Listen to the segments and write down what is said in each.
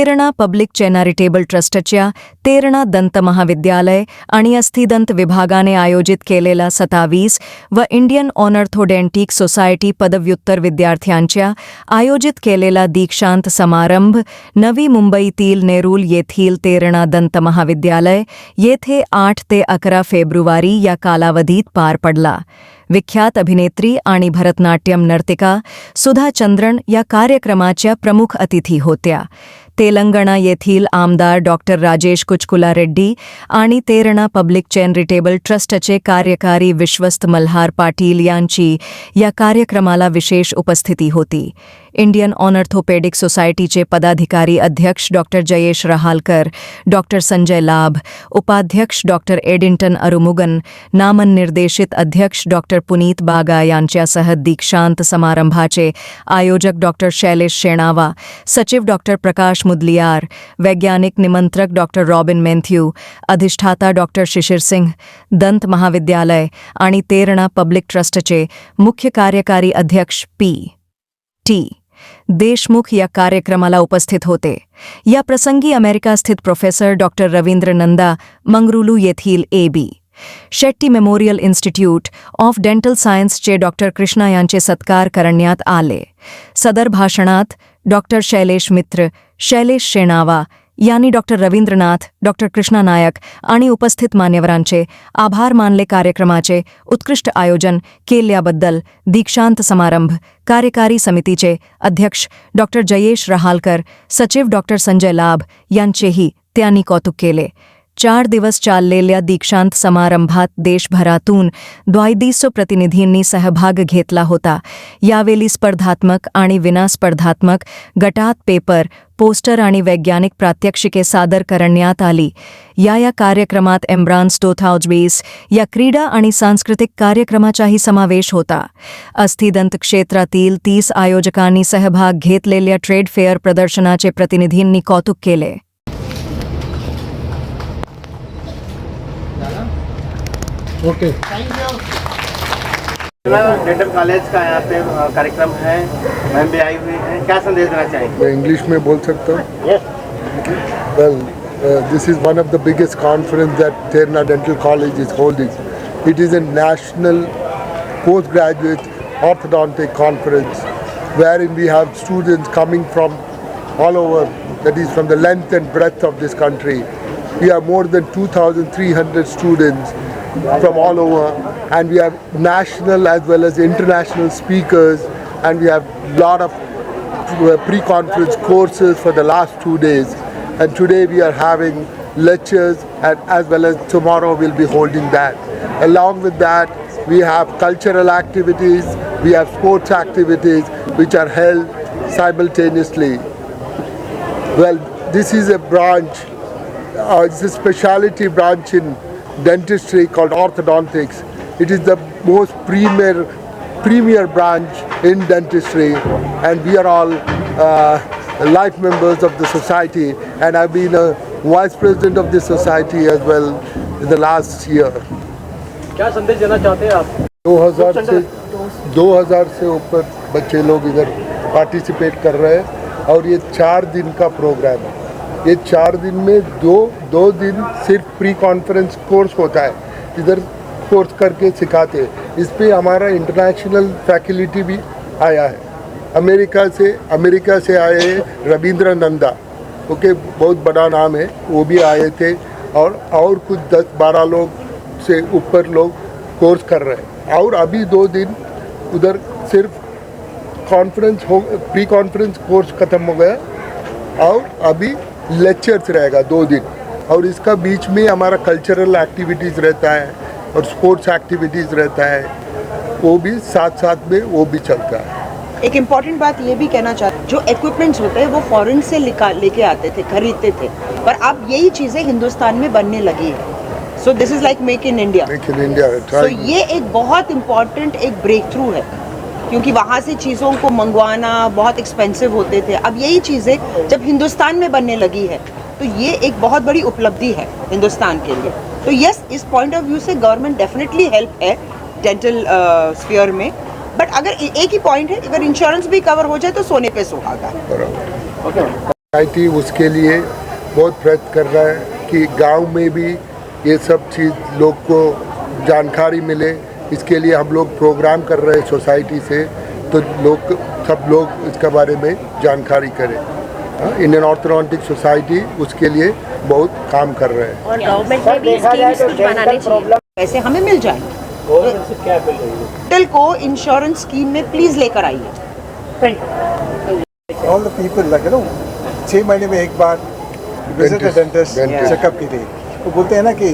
Terna public charitable ट्रस्टच्या तेरणा दंत महाविद्यालय आणि अस्थिदंत विभागाने आयोजित केलेला 27 व इंडियन ऑर्थोडेंटिक सोसायटी पदव्युत्तर विद्यार्थ्यांच्या आयोजित केलेला दीक्षांत समारंभ नवी मुंबईतील नेरूल येथील तेरणा दंत महाविद्यालय येथे 8 ते 11 फेब्रुवारी या कालावधीत पार पडला। विख्यात अभिनेत्री आणि भरतनाट्यम नर्तिका सुधा चंद्रन या कार्यक्रमाच्या प्रमुख अतिथी होत्या। तेलंगणा येथील आमदार डॉक्टर राजेश कुचकुला रेड्डी आणि तेरणा पब्लिक चॅरिटेबल ट्रस्टचे कार्यकारी विश्वस्त मल्हार पाटील यांची या कार्यक्रमाला विशेष उपस्थिती होती। इंडियन ऑर्थोपेडिक सोसायटीचे पदाधिकारी अध्यक्ष डॉक्टर जयेश रहालकर, डॉक्टर संजय लाभ, उपाध्यक्ष डॉक्टर एडिंटन अरुमुगन, नामनिर्देशित अध्यक्ष डॉक्टर पुनीत बागा यांच्यासह दीक्षांत समारंभाचे आयोजक डॉक्टर शैलेश शेणावा, सचिव डॉक्टर प्रकाश मुदलियार, वैज्ञानिक निमंत्रक डॉक्टर रॉबिन मैथ्यू, अधिष्ठाता डॉक्टर शिशिर सिंह, दंत महाविद्यालय आणि तेरणा पब्लिक ट्रस्टचे मुख्य कार्यकारी अध्यक्ष पी.टी. देशमुख या कार्यक्रमाला उपस्थित होते। या प्रसंगी अमेरिका स्थित प्रोफेसर डॉक्टर रवींद्र नंदा, मंगरुलू येथील A B. Shetty memorial institute of dental सायन्सचे डॉक्टर कृष्णा यांचे सत्कार करण्यात आले। सदर भाषणात डॉक्टर शैलेश मित्र, शैलेश शेणावा यांनी डॉक्टर रवींद्रनाथ, डॉक्टर कृष्णा नायक आणि उपस्थित मान्यवरांचे आभार मानले। कार्यक्रमाचे उत्कृष्ट आयोजन केल्याबद्दल दीक्षांत समारंभ कार्यकारी समितीचे अध्यक्ष डॉक्टर जयेश रहालकर, सचिव डॉक्टर संजय लाभ यांचेही त्यांनी कौतुक केले। 4 दिवस चाललेल्या दीक्षांत समारंभात देशभरातून 250 प्रतिनिधींनी सहभाग घेतला होता। यावेळी स्पर्धात्मक आणि विनास्पर्धात्मक गटात पेपर, पोस्टर आणि वैज्ञानिक प्रात्यक्षिके सादर करण्यात आली। या कार्यक्रमात एम्ब्रान्स 2020 या क्रीडा आणि सांस्कृतिक कार्यक्रमाचाही समावेश होता। अस्थिदंत क्षेत्रातील 30 आयोजकांनी सहभाग घेतलेल्या ट्रेड फेअर प्रदर्शनाचे प्रतिनिधींनी कौतुक केले। Okay, thank you. Dental college का यहाँ पे कार्यक्रम है, मैम भी आई हुई है, क्या संदेश देना चाहेंगे? मैं इंग्लिश में बोल सकता हूँ। Yes. Well, this is one of the biggest conference that Terna Dental College is holding. It is a national postgraduate orthodontic conference wherein we have students coming from all over, that is from the length and breadth of this country. We have more than 2,300 students from all over, and we have national as well as international speakers, and we have lot of pre-conference courses for the last 2 days, and today we are having lectures, and as well as tomorrow we'll be holding that. Along with that, we have cultural activities, we have sports activities which are held simultaneously. Well, this is a branch, it's a specialty branch in dentistry called orthodontics. It is the most premier branch in dentistry, and we are all life members of the society, and I've been a vice president of this society as well in the last year. क्या संदेश देना चाहते हैं आप? 2000 से ऊपर बच्चे लोग इधर पार्टिसिपेट कर रहे हैं, और ये 4 दिन का प्रोग्राम है। ये 4 दिन में दो दिन सिर्फ प्री कॉन्फ्रेंस कोर्स होता है, इधर कोर्स करके सिखाते हैं। इस पे हमारा इंटरनेशनल फैकल्टी भी आया है। अमेरिका से आए हैं रविंद्र नंदा, ओके, बहुत बड़ा नाम है, वो भी आए थे, और कुछ 10-12 लोग से ऊपर लोग कोर्स कर रहे हैं। और अभी 2 दिन उधर सिर्फ प्री कॉन्फ्रेंस कोर्स ख़त्म हो गया, और अभी लेक्चर्स रहेगा 2 दिन, और इसका बीच में हमारा कल्चरल एक्टिविटीज़ रहता है और स्पोर्ट्स एक्टिविटीज़ रहता है, वो भी साथ में वो भी चलता है। एक इम्पॉर्टेंट बात ये भी कहना चाहते, जो इक्विपमेंट्स होते हैं वो फॉरेन से लेके आते थे, खरीदते थे, पर अब यही चीज़ें हिंदुस्तान में बनने लगी है। So this is like make in India. So ये एक बहुत इम्पॉर्टेंट एक ब्रेक थ्रू है, क्योंकि वहाँ से चीज़ों को मंगवाना बहुत एक्सपेंसिव होते थे। अब यही चीज़ें जब हिंदुस्तान में बनने लगी है, तो ये एक बहुत बड़ी उपलब्धि है हिंदुस्तान के लिए। तो यस, इस पॉइंट ऑफ व्यू से गवर्नमेंट डेफिनेटली हेल्प है डेंटल स्फीयर में, बट अगर एक ही पॉइंट है, अगर इंश्योरेंस भी कवर हो जाए तो सोने पे सुहागा। बराबर। ओके। सोसाइटी उसके लिए बहुत प्रयत्न कर रहा है कि गांव में भी ये सब चीज़ लोग को जानकारी मिले। इसके लिए हम लोग प्रोग्राम कर रहे हैं सोसाइटी से, तो सब लोग इसके बारे में जानकारी करें। इंडियन ऑर्थोडोंटिक सोसाइटी उसके लिए बहुत काम कर रहे हैं। और गवर्नमेंट ने भी स्कीम्स कुछ बनाने चाहिए, पैसे हमें मिल जाएंगे। डेंटल को इंश्योरेंस स्कीम में प्लीज लेकर आइए। ऑल द पीपल लाइक 6 महीने में एक बार विजिट डेंटिस्ट चेकअप के लिए। वो बोलते हैं ना कि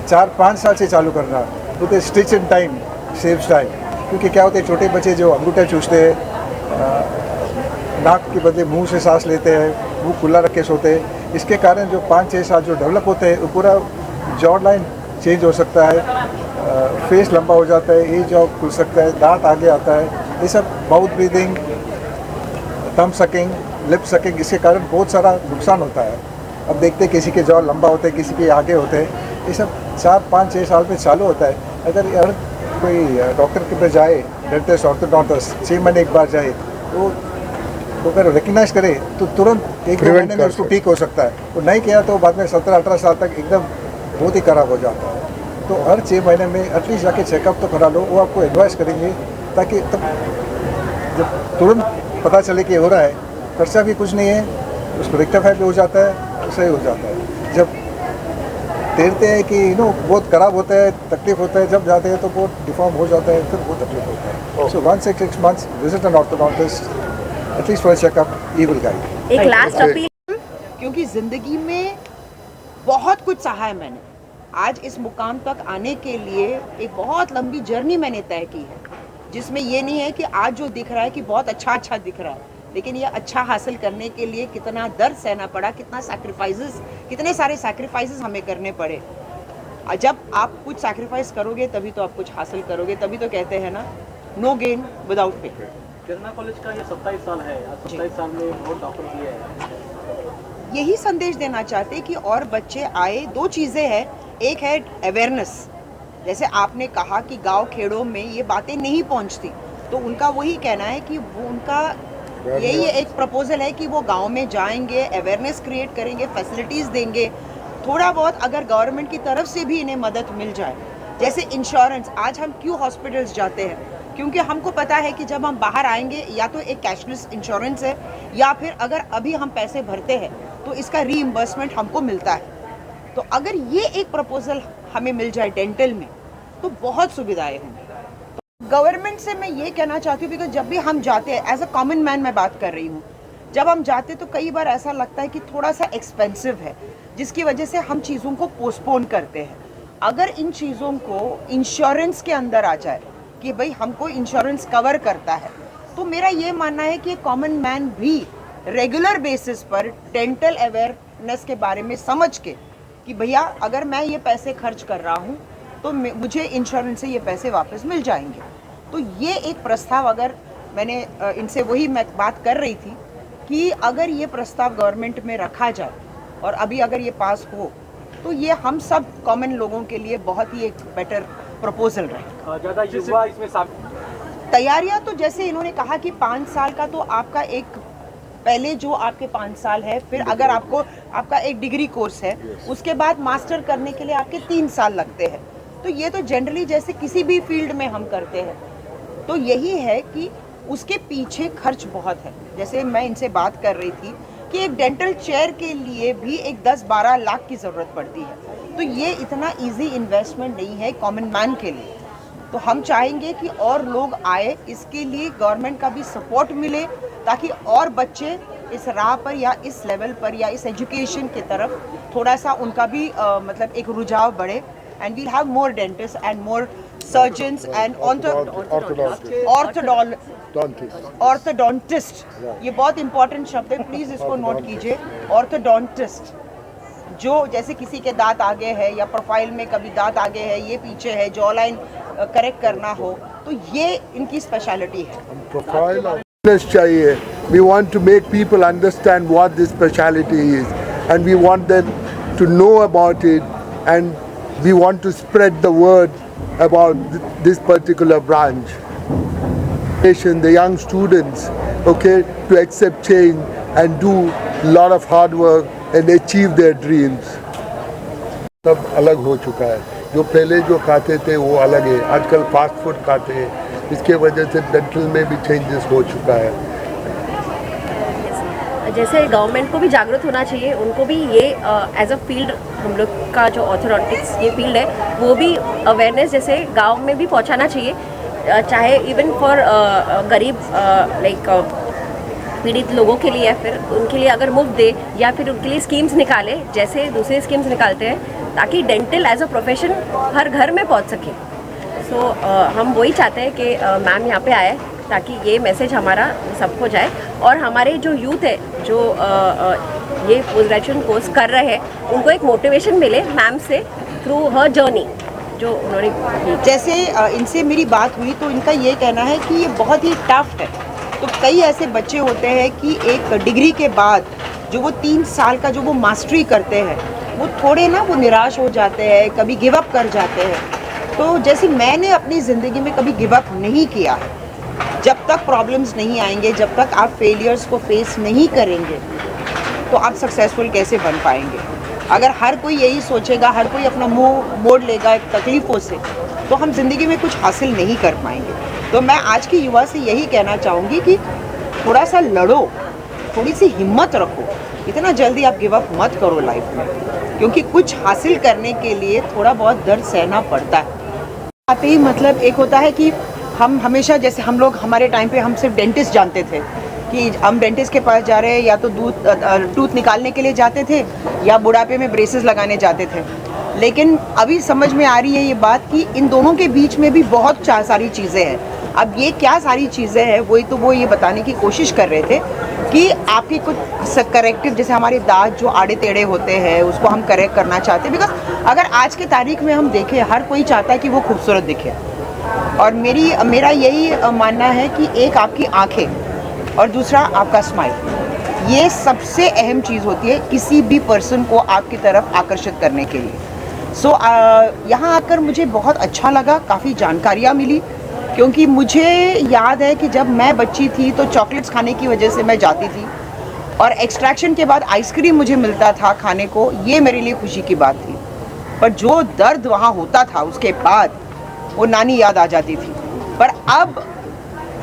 4-5 साल से चालू करना, बोलते हैं stitch in time saves time. क्योंकि क्या होते हैं, छोटे बच्चे जो अंगूठा चूसते हैं, नाक के बदले मुंह से सांस लेते हैं, मुंह खुला रख के सोते हैं, इसके कारण जो 5-6 साल जो डेवलप होते हैं, वो पूरा जॉ लाइन चेंज हो सकता है, फेस लंबा हो जाता है, एज जॉ खुल सकता है, दांत आगे आता है। ये सब mouth breathing, thumb sucking, lip sucking, इसके कारण बहुत सारा नुकसान होता है। अब देखते हैं किसी के जॉ लंबा होते हैं, किसी के आगे होते हैं, ये सब 4-5-6 साल में चालू होता है। अगर कोई डॉक्टर के पास जाए, डेंटिस्ट ऑर्थोडोंटिस्ट 6 महीने एक बार जाए, तो अगर रिकग्नाइज करे तो तुरंत 1-2 महीने में उसको ठीक हो सकता है। वो नहीं किया तो बाद में 17-18 साल तक एकदम बहुत ही खराब हो जाता है। तो हर 6 महीने में एटलीस्ट जाके चेकअप तो करा लो, वो आपको एडवाइस करेंगे, ताकि तब जब तुरंत पता चले कि हो रहा है, खर्चा भी कुछ नहीं है, उसको रेक्टिफाई भी हो जाता है, सही हो जाता है। जब तैरते हैं कि बहुत खराब होता है, तकलीफ होता है, जब जाते हैं तो बहुत डिफॉर्म हो जाता है, फिर बहुत तकलीफ होता है। So 1-6 months visit an orthodontist at least for checkup, he will guide. एक लास्ट अपील, क्योंकि जिंदगी में बहुत कुछ सहा है मैंने। आज इस मुकाम तक आने के लिए एक बहुत लंबी जर्नी मैंने तय की है, जिसमें ये नहीं है कि आज जो दिख रहा है कि बहुत अच्छा दिख रहा है, लेकिन ये अच्छा हासिल करने के लिए कितना दर्द सहना पड़ा, कितने सारे सैक्रिफाइसेस हमें करने पड़े। जब आप कुछ सैक्रिफाइस करोगे तभी तो आप कुछ हासिल करोगे। तभी तो कहते हैं ना, नो गेन विदाउट पे। किरना कॉलेज का ये 27 साल है, 27 साल में बहुत डॉक्टर दिए हैं। यही संदेश देना चाहते कि और बच्चे आए। 2 चीज़ें हैं, एक है अवेयरनेस, जैसे आपने कहा कि गांव खेड़ों में ये बातें नहीं पहुंचती, तो उनका वही कहना है कि वो उनका यही एक प्रपोजल है कि वो गांव में जाएंगे, अवेयरनेस क्रिएट करेंगे, फैसिलिटीज़ देंगे। थोड़ा बहुत अगर गवर्नमेंट की तरफ से भी इन्हें मदद मिल जाए, जैसे इंश्योरेंस। आज हम क्यों हॉस्पिटल्स जाते हैं? क्योंकि हमको पता है कि जब हम बाहर आएंगे, या तो एक कैशलेस इंश्योरेंस है, या फिर अगर अभी हम पैसे भरते हैं तो इसका रीइंबर्समेंट हमको मिलता है। तो अगर ये एक प्रपोजल हमें मिल जाए डेंटल में, तो बहुत सुविधाएं होंगी। तो गवर्नमेंट से मैं ये कहना चाहती हूँ, बिकॉज जब भी हम जाते हैं, एज अ कॉमन मैन मैं बात कर रही हूँ, जब हम जाते तो कई बार ऐसा लगता है कि थोड़ा सा एक्सपेंसिव है, जिसकी वजह से हम चीज़ों को पोस्टपोन करते हैं। अगर इन चीज़ों को इंश्योरेंस के अंदर आ जाए कि भाई हमको इंश्योरेंस कवर करता है, तो मेरा ये मानना है कि कॉमन मैन भी रेगुलर बेसिस पर डेंटल अवेयरनेस के बारे में समझ के कि भैया अगर मैं ये पैसे खर्च कर रहा हूँ तो मुझे इंश्योरेंस से ये पैसे वापस मिल जाएंगे। तो ये एक प्रस्ताव, अगर मैंने इनसे वही मैं बात कर रही थी कि अगर ये प्रस्ताव गवर्नमेंट में रखा जाए और अभी अगर ये पास हो, तो ये हम सब कॉमन लोगों के लिए बहुत ही एक बेटर प्रपोजल रहे। ज़्यादा युवा इसमें तैयारियां तो जैसे इन्होंने कहा कि 5 साल का तो आपका एक पहले जो आपके 5 साल है, फिर अगर आपका एक डिग्री कोर्स है, उसके बाद मास्टर करने के लिए आपके 3 साल लगते हैं। तो ये तो जनरली जैसे किसी भी फील्ड में हम करते हैं, तो यही है कि उसके पीछे खर्च बहुत है। जैसे मैं इनसे बात कर रही थी कि एक डेंटल चेयर के लिए भी एक 10-12 लाख की ज़रूरत पड़ती है। तो ये इतना इजी इन्वेस्टमेंट नहीं है कॉमन मैन के लिए। तो हम चाहेंगे कि और लोग आए, इसके लिए गवर्नमेंट का भी सपोर्ट मिले, ताकि और बच्चे इस राह पर या इस लेवल पर या इस एजुकेशन की तरफ थोड़ा सा उनका भी मतलब एक रुझाव बढ़े। And we'll have more dentist and more surgeons and orthodontist. ये बहुत इंपॉर्टेंट शब्द है, प्लीज इसको नोट कीजिए। ऑर्थोडोंटिस्ट, जो जैसे किसी के दांत आगे है या प्रोफाइल में कभी दांत आगे है, ये पीछे है, जॉ लाइन करेक्ट करना हो, तो ये इनकी स्पेशलिटी है। प्रोफाइल चाहिए। We want to make people understand what this specialty is, and we want them to know about it, and we want to spread the word about this particular branch. The young students, okay, to accept change and do lot of hard work and achieve their dreams. सब अलग हो चुका है. जो पहले जो खाते थे वो अलग है. आजकल फास्ट फूड खाते हैं. इसके वजह से डेंटल में भी चेंजेस हो चुका है. जैसे गवर्नमेंट को भी जागरूक होना चाहिए, उनको भी ये एज अ फील्ड, हम लोग का जो ऑर्थोडोंटिक्स ये फील्ड है वो भी अवेयरनेस जैसे गांव में भी पहुंचाना चाहिए, चाहे इवन फॉर गरीब लाइक पीड़ित लोगों के लिए, फिर उनके लिए अगर मुफ्त दे या फिर उनके लिए स्कीम्स निकाले जैसे दूसरे स्कीम्स निकालते हैं, ताकि डेंटल एज अ प्रोफेशन हर घर में पहुंच सके. सो हम वही चाहते हैं कि मैम यहाँ पे आए ताकि ये मैसेज हमारा सबको जाए, और हमारे जो यूथ है जो ये पोस्ट ग्रेजुएशन कोर्स कर रहे हैं उनको एक मोटिवेशन मिले मैम से थ्रू हर जर्नी जो उन्होंने की. जैसे इनसे मेरी बात हुई तो इनका ये कहना है कि ये बहुत ही टफ है. तो कई ऐसे बच्चे होते हैं कि एक डिग्री के बाद जो वो 3 साल का जो वो मास्टरी करते हैं वो थोड़े ना वो निराश हो जाते हैं, कभी गिव अप कर जाते हैं. तो जैसे मैंने अपनी ज़िंदगी में कभी गिव अप नहीं किया. जब तक प्रॉब्लम्स नहीं आएंगे, जब तक आप फेलियर्स को फेस नहीं करेंगे तो आप सक्सेसफुल कैसे बन पाएंगे. अगर हर कोई यही सोचेगा, हर कोई अपना मुंह मोड़ लेगा तकलीफ़ों से, तो हम ज़िंदगी में कुछ हासिल नहीं कर पाएंगे. तो मैं आज की युवा से यही कहना चाहूँगी कि थोड़ा सा लड़ो, थोड़ी सी हिम्मत रखो, इतना जल्दी आप गिव अप मत करो लाइफ में, क्योंकि कुछ हासिल करने के लिए थोड़ा बहुत दर्द सहना पड़ता है. आते ही मतलब एक होता है कि हम हमेशा, जैसे हम लोग हमारे टाइम पे हम सिर्फ डेंटिस्ट जानते थे कि हम डेंटिस्ट के पास जा रहे हैं, या तो टूथ निकालने के लिए जाते थे या बुढ़ापे में ब्रेसेस लगाने जाते थे. लेकिन अभी समझ में आ रही है ये बात कि इन दोनों के बीच में भी बहुत सारी चीज़ें हैं. अब ये क्या सारी चीज़ें हैं वही तो वो ये बताने की कोशिश कर रहे थे कि आपकी कुछ करेक्टिव, जैसे हमारे दांत जो आड़े टेढ़े होते हैं उसको हम करेक्ट करना चाहते हैं. बिकॉज अगर आज के तारीख में हम देखें, हर कोई चाहता है कि वो खूबसूरत दिखे. और मेरा यही मानना है कि एक आपकी आंखें और दूसरा आपका स्माइल, ये सबसे अहम चीज़ होती है किसी भी पर्सन को आपकी तरफ आकर्षित करने के लिए. सो यहाँ आकर मुझे बहुत अच्छा लगा, काफ़ी जानकारियाँ मिली, क्योंकि मुझे याद है कि जब मैं बच्ची थी तो चॉकलेट्स खाने की वजह से मैं जाती थी, और एक्सट्रैक्शन के बाद आइसक्रीम मुझे मिलता था खाने को, ये मेरे लिए खुशी की बात थी. पर जो दर्द वहाँ होता था उसके बाद वो नानी याद आ जाती थी. पर अब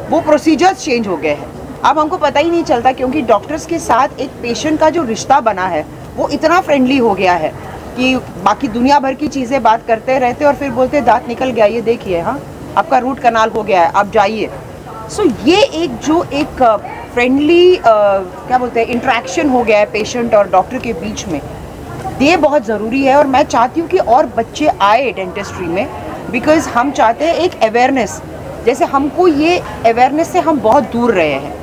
वो प्रोसीजर्स चेंज हो गए हैं. अब हमको पता ही नहीं चलता, क्योंकि डॉक्टर्स के साथ एक पेशेंट का जो रिश्ता बना है वो इतना फ्रेंडली हो गया है कि बाकी दुनिया भर की चीज़ें बात करते रहते और फिर बोलते दांत निकल गया, ये देखिए, हाँ आपका रूट कनाल हो गया है, आप जाइए. सो ये एक फ्रेंडली क्या बोलते हैं इंटरेक्शन हो गया है पेशेंट और डॉक्टर के बीच में. ये बहुत ज़रूरी है और मैं चाहती हूँ कि और बच्चे आए डेंटिस्ट्री में, बिकॉज़ हम चाहते हैं एक अवेयरनेस. जैसे हमको ये अवेयरनेस से हम बहुत दूर रहे हैं.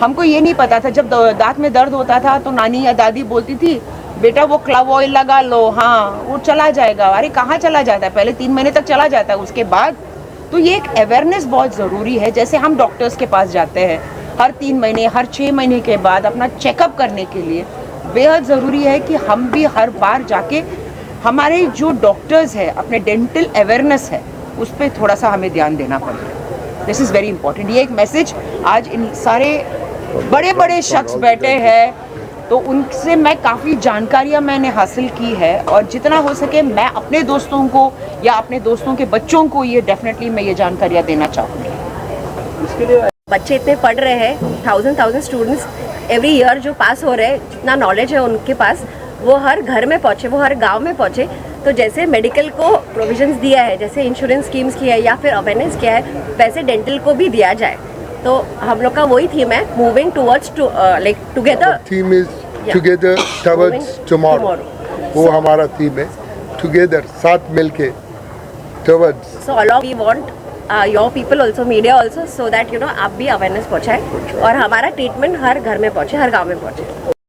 हमको ये नहीं पता था, जब दांत में दर्द होता था तो नानी या दादी बोलती थी बेटा वो क्लव ऑयल लगा लो, हाँ वो चला जाएगा. अरे कहाँ चला जाता है, पहले 3 महीने तक चला जाता है, उसके बाद. तो ये एक अवेयरनेस बहुत ज़रूरी है. जैसे हम डॉक्टर्स के पास जाते हैं हर 3 महीने, हर 6 महीने के बाद अपना चेकअप करने के लिए, बेहद ज़रूरी है कि हम भी हर बार जाके हमारे जो डॉक्टर्स हैं अपने डेंटल अवेयरनेस है उस पर थोड़ा सा हमें ध्यान देना पड़ेगा. This is very important. ये एक मैसेज आज इन सारे बड़े बड़े शख्स बैठे हैं तो उनसे मैं काफ़ी जानकारियाँ मैंने हासिल की है, और जितना हो सके मैं अपने दोस्तों को या अपने दोस्तों के बच्चों को ये डेफिनेटली मैं ये जानकारियाँ देना चाहूँगी. इसके लिए बच्चे इतने पढ़ रहे हैं, 1000 स्टूडेंट्स एवरी ईयर जो पास हो रहे हैं, जितना नॉलेज है उनके पास वो हर घर में पहुँचे, वो हर गांव में पहुँचे. तो जैसे मेडिकल को प्रोविजंस दिया है, जैसे इंश्योरेंस स्कीम्स की है या फिर अवेयरनेस किया है, वैसे डेंटल को भी दिया जाए. तो हम लोग का वही थीम है, moving towards like together. Theme is together towards tomorrow. वो हमारा थीम है, टुगेदर, साथ मिलके, towards. So all of we want your people also, media also, so that आप भी अवेयरनेस पहुँचाए और हमारा ट्रीटमेंट हर घर में पहुँचे, हर गाँव में पहुँचे.